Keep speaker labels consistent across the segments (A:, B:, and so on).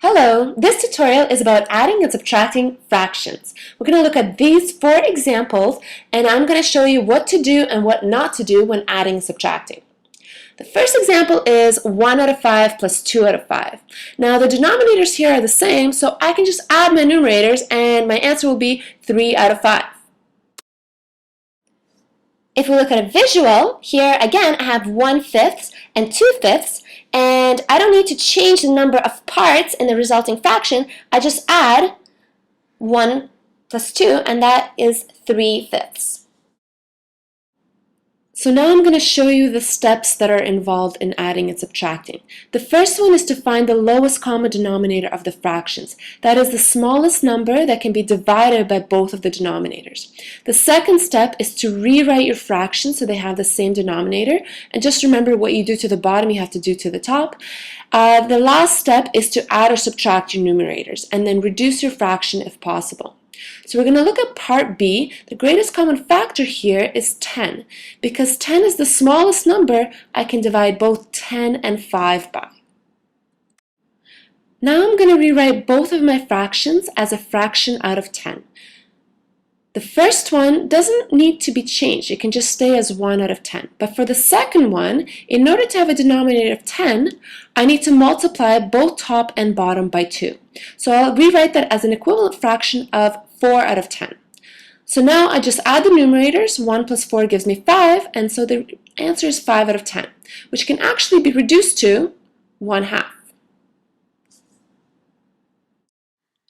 A: Hello, this tutorial is about adding and subtracting fractions. We're going to look at these 4 examples and I'm going to show you what to do and what not to do when adding and subtracting. The first example is 1 out of 5 plus 2 out of 5. Now the denominators here are the same, so I can just add my numerators and my answer will be 3 out of 5. If we look at a visual, here again I have 1/5 and 2/5, and I don't need to change the number of parts in the resulting fraction. I just add 1 plus 2, and that is 3/5. So now I'm going to show you the steps that are involved in adding and subtracting. The first one is to find the lowest common denominator of the fractions. That is the smallest number that can be divided by both of the denominators. The second step is to rewrite your fractions so they have the same denominator. And just remember, what you do to the bottom, you have to do to the top. The last step is to add or subtract your numerators and then reduce your fraction if possible. So we're going to look at part B. The greatest common factor here is 10. Because 10 is the smallest number, I can divide both 10 and 5 by. Now I'm going to rewrite both of my fractions as a fraction out of 10. The first one doesn't need to be changed. It can just stay as 1 out of 10. But for the second one, in order to have a denominator of 10, I need to multiply both top and bottom by 2. So I'll rewrite that as an equivalent fraction of 4 out of 10. So now I just add the numerators. 1 plus 4 gives me 5, and so the answer is 5 out of 10, which can actually be reduced to 1/2.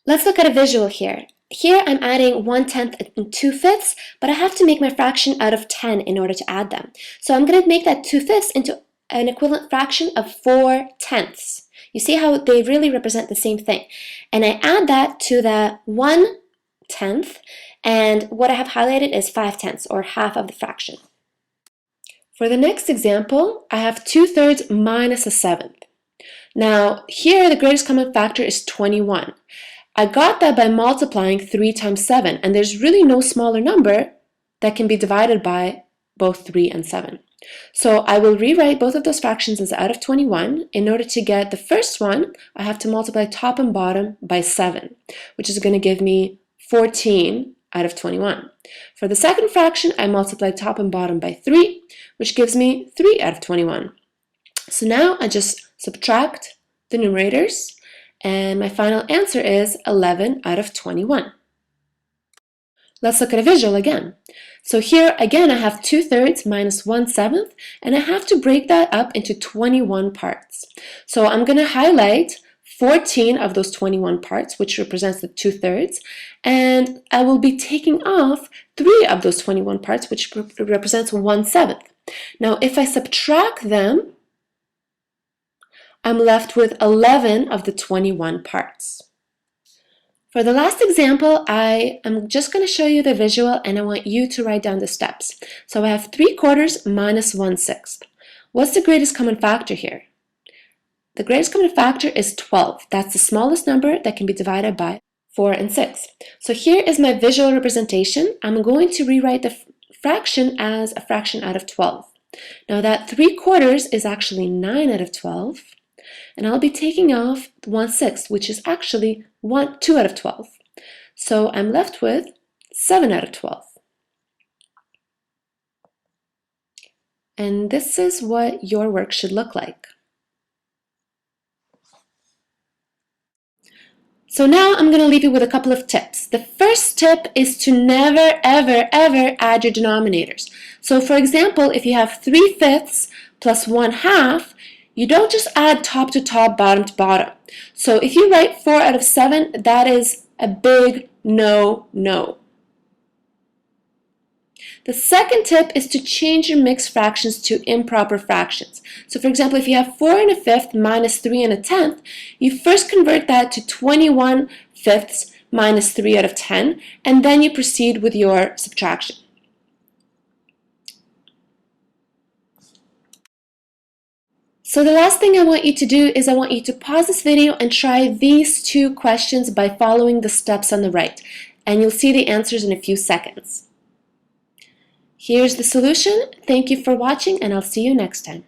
A: Let's look at a visual here. Here I'm adding 1/10 and 2/5, but I have to make my fraction out of 10 in order to add them. So I'm going to make that 2/5 into an equivalent fraction of 4/10. You see how they really represent the same thing. And I add that to the 1/10, and what I have highlighted is 5/10, or half of the fraction. For the next example, I have 2/3 minus 1/7. Now here the greatest common factor is 21. I got that by multiplying 3 times 7, and there's really no smaller number that can be divided by both 3 and 7. So I will rewrite both of those fractions as out of 21. In order to get the first one, I have to multiply top and bottom by 7, which is going to give me 14 out of 21. For the second fraction, I multiply top and bottom by 3, which gives me 3 out of 21. So now I just subtract the numerators, and my final answer is 11 out of 21. Let's look at a visual again. So here again I have 2/3 minus 1/7, and I have to break that up into 21 parts. So I'm going to highlight 14 of those 21 parts, which represents the 2/3, and I will be taking off 3 of those 21 parts, which represents 1/7. Now if I subtract them, I'm left with 11 of the 21 parts. For the last example, I am just going to show you the visual, and I want you to write down the steps. So I have 3/4 minus 1/6. What's the greatest common factor here? The greatest common factor is 12. That's the smallest number that can be divided by 4 and 6. So here is my visual representation. I'm going to rewrite the fraction as a fraction out of 12. Now that 3/4 is actually 9 out of 12. And I'll be taking off 1/6, which is actually 2 out of 12. So I'm left with 7 out of 12. And this is what your work should look like. So now I'm going to leave you with a couple of tips. The first tip is to never, ever, ever add your denominators. So for example, if you have 3/5 plus 1/2, you don't just add top to top, bottom to bottom. So if you write 4 out of 7, that is a big no, no. The second tip is to change your mixed fractions to improper fractions. So for example, if you have 4 and 1/5 minus 3 and 1/10, you first convert that to 21/5 minus 3 out of 10, and then you proceed with your subtraction. So the last thing I want you to do is I want you to pause this video and try these 2 questions by following the steps on the right, and you'll see the answers in a few seconds. Here's the solution. Thank you for watching, and I'll see you next time.